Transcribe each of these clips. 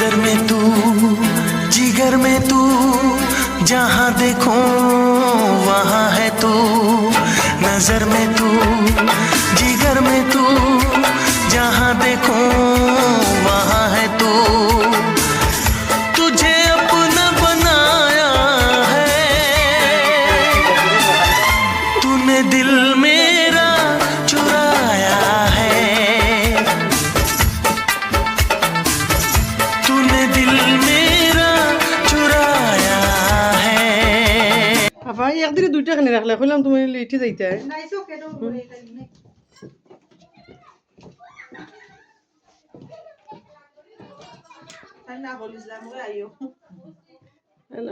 नजर में तू जिगर में तू जहाँ देखूं वहाँ है तू नजर में तू जिगर में तू जहाँ देखूं वहाँ है तू तुझे अपना बनाया है तूने दिल मेरा चुराया है तूने दिल मेरा चुराया है আপা একদিনে দুইটা খানি রাখলে কইলাম তুমি লিটে যাইতে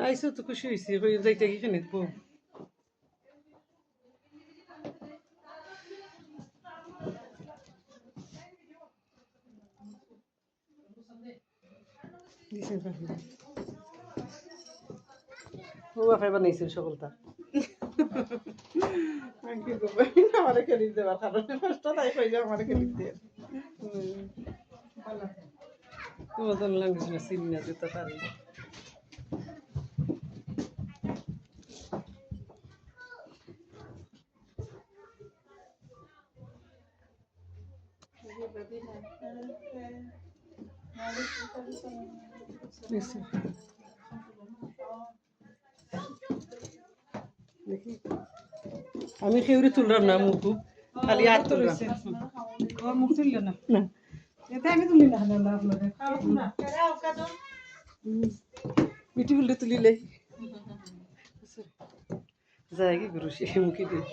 আইসো তো খুশি হয়েছি যাইতে কি খানি পো ও আফাই বানাইছে সকলটা কি করবে আমারে খেলি দেবার কারণে কষ্ট তাই কই যে আমারে খেলি দিয়ে তোমার তো লাগছে না সিন না দিতে পারি দেখি আমি খেউরি তুললাম না মুখ খালি হাত তুললাম মুখ তুললে না না এটা আমি তুলি না মিটি বললে তুলিলে যায় কি গুরু সে মুখে দিয়ে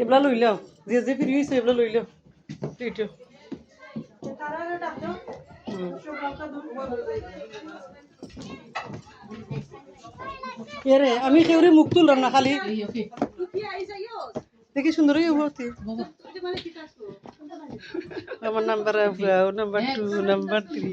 এবলা লই লাও যে যে ফিরি হইছে এবলা লই লাও এইটো এরে আমি কেউরে মুখ তুললাম না খালি দেখি সুন্দরই হতে আমার নাম্বার নাম্বার 2 নাম্বার 3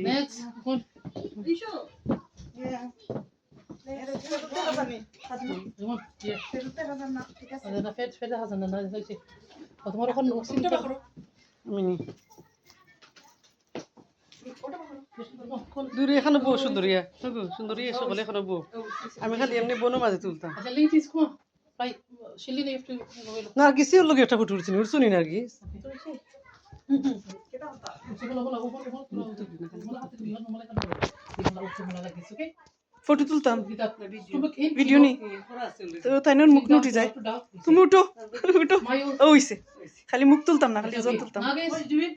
দূরে এখানে বউ সুন্দরিয়া সুন্দরিয়া সকলে এখানে বউ আমি খালি এমনি বনো মাঝে তুলতাম নার্গিসের লোক একটা ফটো উঠছিনি উঠছুনি নার্গিস ফটো তুলতাম ভিডিও নি তো তাই মুখ উঠে যায় তুমি উঠো উঠো ওইছে খালি মুখ তুলতাম না খালি তুলতাম